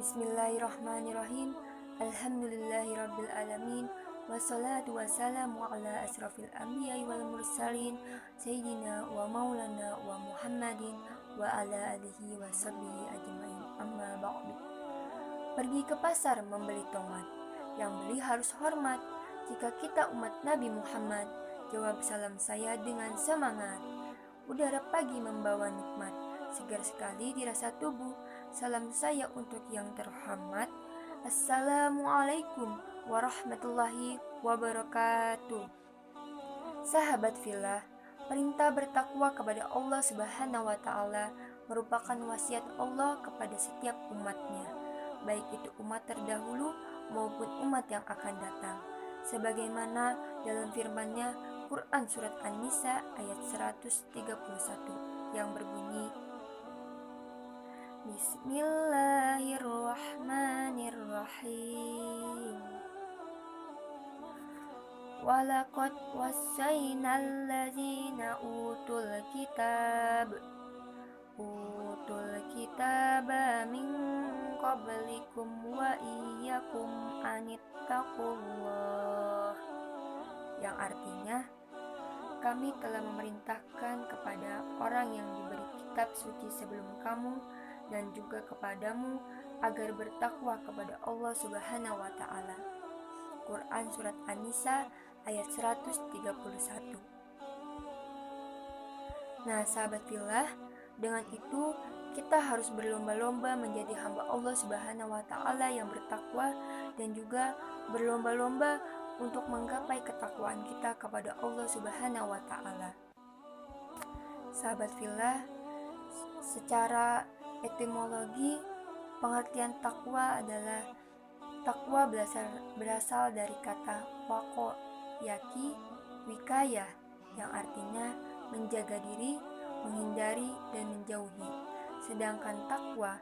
Bismillahirrahmanirrahim. Alhamdulillahirabbil alamin. Wassalatu wassalamu ala asrafil anbiya'i wal mursalin sayyidina wa maulana wa Muhammadin wa ala alihi wa sahbihi ajmain. Amma ba'du. Pergi ke pasar membeli tomat. Yang beli harus hormat. Jika kita umat Nabi Muhammad, jawab salam saya dengan semangat. Udara pagi membawa nikmat, segar sekali dirasa tubuh. Salam saya untuk yang terhormat. Assalamualaikum warahmatullahi wabarakatuh. Sahabat fillah, perintah bertakwa kepada Allah Subhanahu wa taala merupakan wasiat Allah kepada setiap umatnya, baik itu umat terdahulu maupun umat yang akan datang. Sebagaimana dalam firman-Nya Quran surat An-Nisa ayat 131 yang berbunyi, Bismillahirrahmanirrahim. Walaqad wassaynal ladzina utul kitaba min qablikum wa iyyakum anittaqullah, yang artinya kami telah memerintahkan kepada orang yang diberi kitab suci sebelum kamu dan juga kepadamu agar bertakwa kepada Allah Subhanahu wa taala. Quran surat An-Nisa ayat 131. Nah, sahabat fillah, dengan itu kita harus berlomba-lomba menjadi hamba Allah Subhanahu wa taala yang bertakwa dan juga berlomba-lomba untuk menggapai ketakwaan kita kepada Allah Subhanahu wa taala. Sahabat fillah, secara etimologi pengertian takwa adalah takwa berasal dari kata wako, yaki, wikaya, yang artinya menjaga diri, menghindari, dan menjauhi. Sedangkan takwa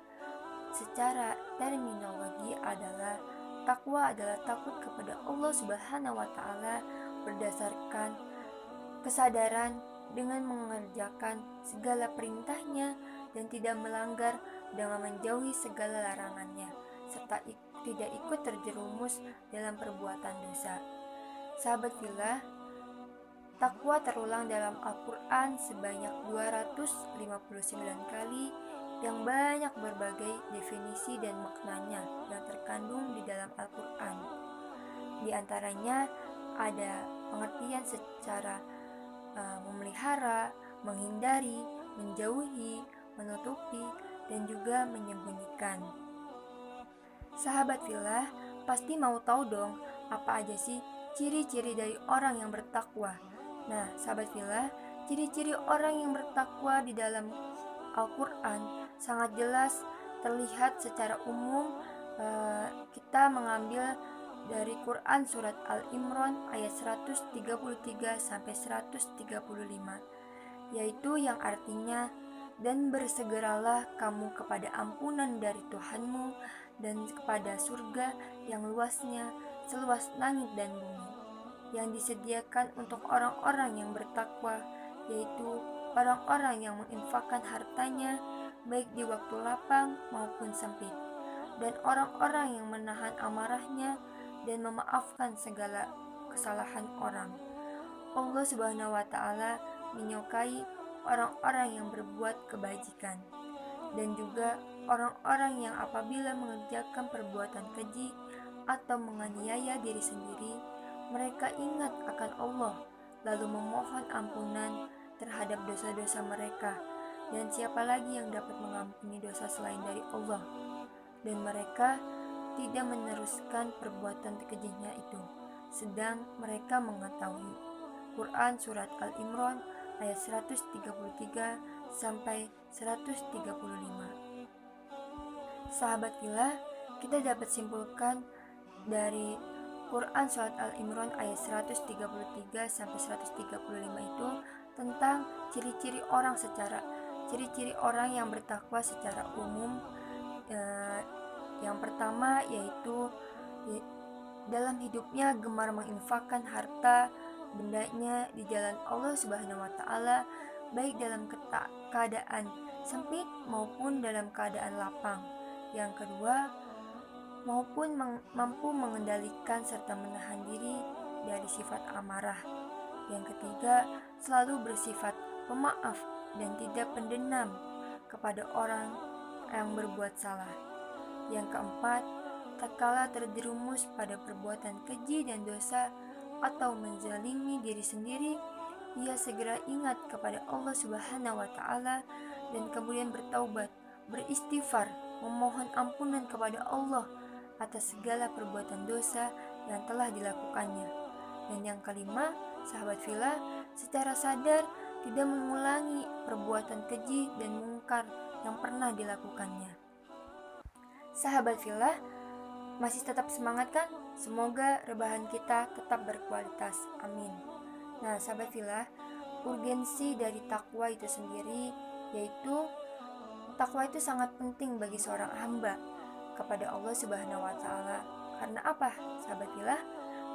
secara terminologi adalah takut kepada Allah Subhanahu wa taala berdasarkan kesadaran dengan mengerjakan segala perintahnya dan tidak melanggar dengan menjauhi segala larangannya, serta tidak ikut terjerumus dalam perbuatan dosa. Sahabat fillah, takwa terulang dalam Al-Quran sebanyak 259 kali yang banyak berbagai definisi dan maknanya yang terkandung di dalam Al-Quran. Di antaranya ada pengertian secara memelihara, menghindari, menjauhi, menutupi, dan juga menyembunyikan. Sahabat fillah, pasti mau tahu dong apa aja sih ciri-ciri dari orang yang bertakwa. Nah, sahabat fillah, ciri-ciri orang yang bertakwa di dalam Al-Quran sangat jelas terlihat secara umum. Kita mengambil dari Quran surat Al-Imran ayat 133 sampai 135, yaitu yang artinya, dan bersegeralah kamu kepada ampunan dari Tuhanmu dan kepada surga yang luasnya seluas langit dan bumi, yang disediakan untuk orang-orang yang bertakwa, yaitu orang-orang yang menginfakkan hartanya baik di waktu lapang maupun sempit, dan orang-orang yang menahan amarahnya dan memaafkan segala kesalahan orang. Allah Subhanahu wa taala menyukai orang-orang yang berbuat kebajikan, dan juga orang-orang yang apabila mengerjakan perbuatan keji atau menganiaya diri sendiri, mereka ingat akan Allah lalu memohon ampunan terhadap dosa-dosa mereka, dan siapa lagi yang dapat mengampuni dosa selain dari Allah, dan mereka tidak meneruskan perbuatan kejinya itu sedang mereka mengetahui. Quran surat Al-Imran ayat 133 sampai 135. Sahabat fillah, kita dapat simpulkan dari Quran surat Al-Imran ayat 133 sampai 135 itu tentang ciri-ciri orang yang bertakwa secara umum. Yang pertama yaitu dalam hidupnya gemar menginfakkan harta bendanya di jalan Allah Subhanahu wa taala, baik dalam keadaan sempit maupun dalam keadaan lapang. Yang kedua, mampu mengendalikan serta menahan diri dari sifat amarah. Yang ketiga, selalu bersifat pemaaf dan tidak pendendam kepada orang yang berbuat salah. Yang keempat, tatkala terjerumus pada perbuatan keji dan dosa atau menzalimi diri sendiri, ia segera ingat kepada Allah Subhanahu wa taala dan kemudian bertaubat, beristighfar, memohon ampunan kepada Allah atas segala perbuatan dosa yang telah dilakukannya. Dan yang kelima, sahabat fillah secara sadar tidak mengulangi perbuatan keji dan mungkar yang pernah dilakukannya. Sahabat fillah, masih tetap semangat kan? Semoga rebahan kita tetap berkualitas. Amin. Nah, sahabat fillah, urgensi dari takwa itu sendiri yaitu takwa itu sangat penting bagi seorang hamba kepada Allah Subhanahu wa taala. Karena apa, sahabat fillah?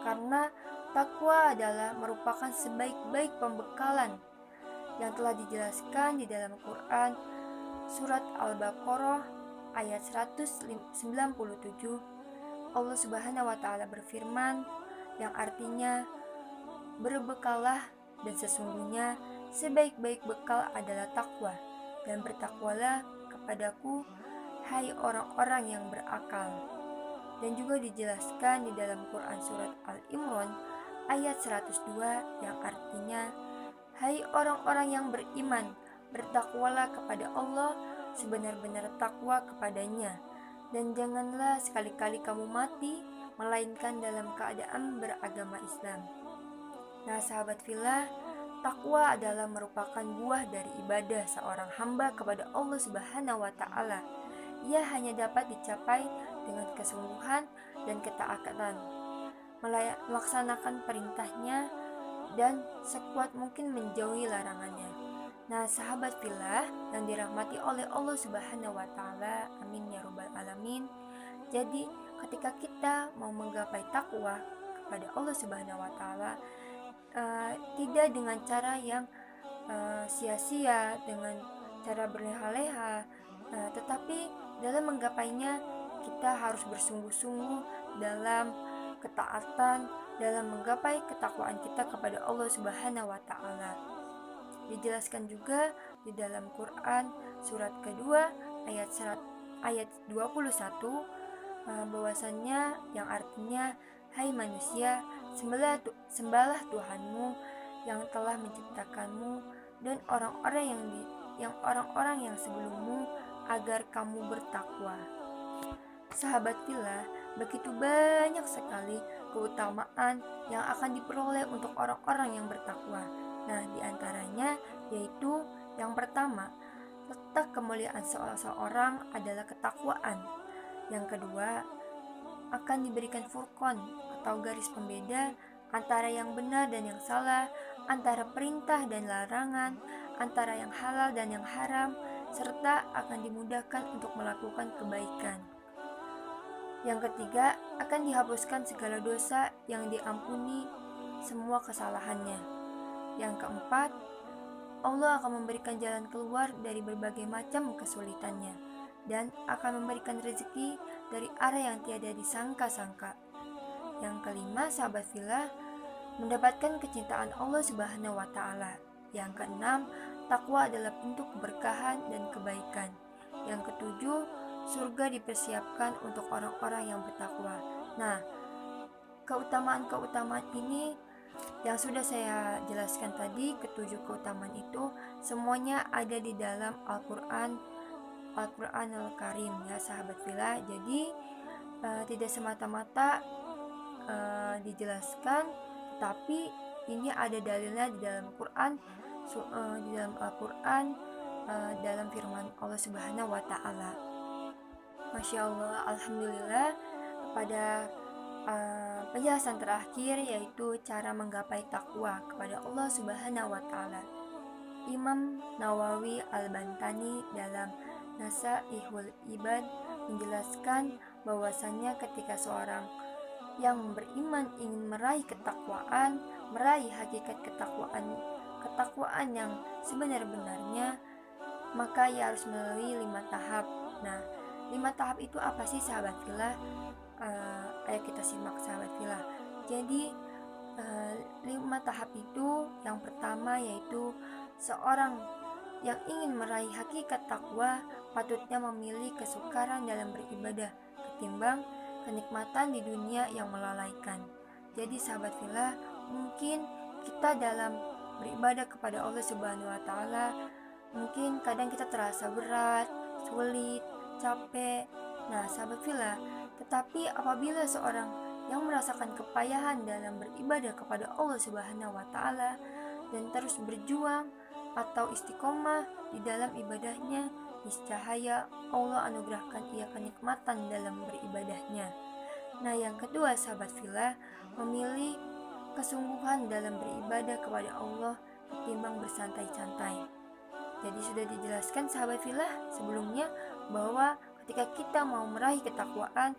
Karena takwa adalah merupakan sebaik-baik pembekalan yang telah dijelaskan di dalam Quran surat Al-Baqarah ayat 197. Allah Subhanahu wa taala berfirman yang artinya, berbekallah dan sesungguhnya sebaik-baik bekal adalah takwa, dan bertakwalah kepadaku hai orang-orang yang berakal. Dan juga dijelaskan di dalam Quran surat Al-Imran ayat 102 yang artinya, hai orang-orang yang beriman, bertakwalah kepada Allah sebenar-benar takwa kepadanya, dan janganlah sekali-kali kamu mati melainkan dalam keadaan beragama Islam. Nah, sahabat fillah, takwa adalah merupakan buah dari ibadah seorang hamba kepada Allah Subhanahu wa taala. Ia hanya dapat dicapai dengan kesungguhan dan ketaatan, melaksanakan perintahnya dan sekuat mungkin menjauhi larangannya. Nah, sahabat fillah yang dirahmati oleh Allah Subhanahu wa taala, amin ya rabbal alamin. Jadi, ketika kita mau menggapai takwa kepada Allah Subhanahu wa taala, tidak dengan cara yang sia-sia, dengan cara berleha-leha, tetapi dalam menggapainya kita harus bersungguh-sungguh dalam ketaatan, dalam menggapai ketakwaan kita kepada Allah Subhanahu wa taala. Dijelaskan juga di dalam Quran surat kedua ayat 21 bahwasannya yang artinya, hai manusia, sembahlah Tuhanmu yang telah menciptakanmu dan orang-orang yang sebelummu agar kamu bertakwa. Sahabat fillah, begitu banyak sekali keutamaan yang akan diperoleh untuk orang-orang yang bertakwa. Nah, diantaranya yaitu yang pertama, letak kemuliaan seseorang adalah ketakwaan. Yang kedua, akan diberikan furqan atau garis pembeda antara yang benar dan yang salah, antara perintah dan larangan, antara yang halal dan yang haram, serta akan dimudahkan untuk melakukan kebaikan. Yang ketiga, akan dihapuskan segala dosa yang diampuni semua kesalahannya. Yang keempat, Allah akan memberikan jalan keluar dari berbagai macam kesulitannya dan akan memberikan rezeki dari arah yang tiada disangka-sangka. Yang kelima, sahabat fillah, mendapatkan kecintaan Allah Subhanahu wa taala. Yang keenam, takwa adalah bentuk keberkahan dan kebaikan. Yang ketujuh, surga dipersiapkan untuk orang-orang yang bertakwa. Nah, keutamaan-keutamaan ini yang sudah saya jelaskan tadi, ketujuh keutamaan itu semuanya ada di dalam Al-Quranul Karim ya sahabat fillah. Jadi tidak semata-mata dijelaskan, tapi ini ada dalilnya di dalam Quran, di dalam Al-Quran, dalam firman Allah Subhanahu wa taala. Masya Allah, alhamdulillah. Pada penjelasan terakhir yaitu cara menggapai takwa kepada Allah Subhanahu wa taala. Imam Nawawi Al-Bantani dalam Nasaihul Ibad menjelaskan bahwasannya ketika seorang yang beriman ingin meraih ketakwaan, meraih hakikat ketakwaan yang sebenar-benarnya, maka ia harus melalui 5 tahap. Nah, 5 tahap itu apa sih sahabat villa? Ayo kita simak sahabat villa. Jadi 5 tahap itu, yang pertama yaitu seorang yang ingin meraih hakikat takwa patutnya memilih kesukaran dalam beribadah ketimbang kenikmatan di dunia yang melalaikan. Jadi sahabat villa, mungkin kita dalam beribadah kepada Allah Subhanahu wa taala, mungkin kadang kita terasa berat, sulit, capek. Nah, sahabat villa, tetapi apabila seorang yang merasakan kepayahan dalam beribadah kepada Allah Subhanahu wa taala dan terus berjuang atau istiqomah di dalam ibadahnya, niscaya Allah anugerahkan ia kenikmatan dalam beribadahnya. Nah, yang kedua sahabat villa, memilih kesungguhan dalam beribadah kepada Allah ketimbang bersantai-santai. Jadi sudah dijelaskan sahabat villa sebelumnya bahwa ketika kita mau meraih ketakwaan,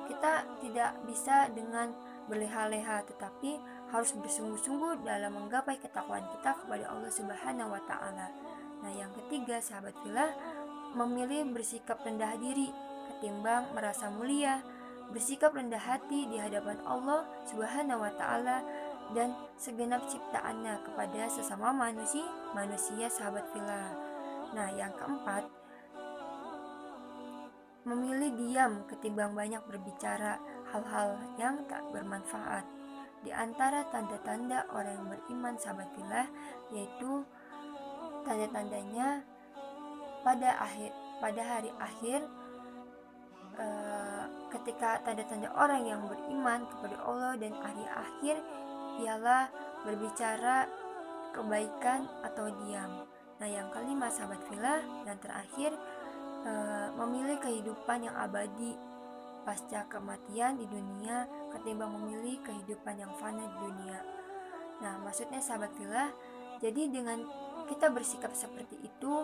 kita tidak bisa dengan berleha-leha, tetapi harus bersungguh-sungguh dalam menggapai ketakwaan kita kepada Allah Subhanahu wa taala. Nah, yang ketiga sahabat villa, memilih bersikap rendah diri ketimbang merasa mulia, bersikap rendah hati di hadapan Allah Subhanahu wa taala dan segenap ciptaannya kepada sesama manusia sahabat villa. Nah, yang keempat, memilih diam ketimbang banyak berbicara hal-hal yang tak bermanfaat. Di antara tanda-tanda orang yang beriman sahabat villa, yaitu tanda-tandanya pada hari akhir, ketika tanda-tanda orang yang beriman kepada Allah dan hari akhir ialah berbicara kebaikan atau diam. Nah, yang kelima sahabat villa dan terakhir, memilih kehidupan yang abadi pasca kematian di dunia ketimbang memilih kehidupan yang fana di dunia. Nah, maksudnya sahabat villa, jadi dengan kita bersikap seperti itu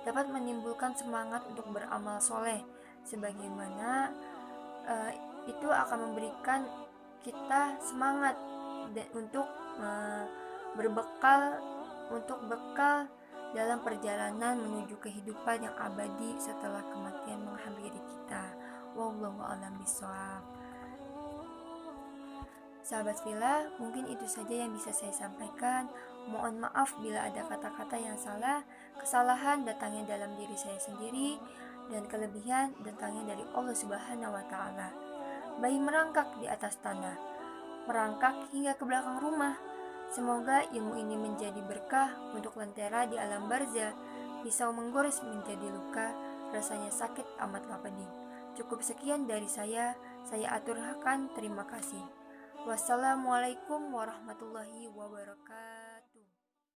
dapat menimbulkan semangat untuk beramal soleh, sebagaimana itu akan memberikan kita semangat untuk bekal dalam perjalanan menuju kehidupan yang abadi setelah kematian menghampiri kita. Wallahu a'lam bishawab. Sahabat villa, mungkin itu saja yang bisa saya sampaikan. Mohon maaf bila ada kata-kata yang salah. Kesalahan datangnya dalam diri saya sendiri dan kelebihan datangnya dari Allah Subhanahu wa taala. Bayi merangkak di atas tanah, merangkak hingga ke belakang rumah. Semoga ilmu ini menjadi berkah untuk lentera di alam barzah. Pisau menggores menjadi luka, rasanya sakit amatlah pedih. Cukup sekian dari saya aturkan, terima kasih. Wassalamualaikum warahmatullahi wabarakatuh.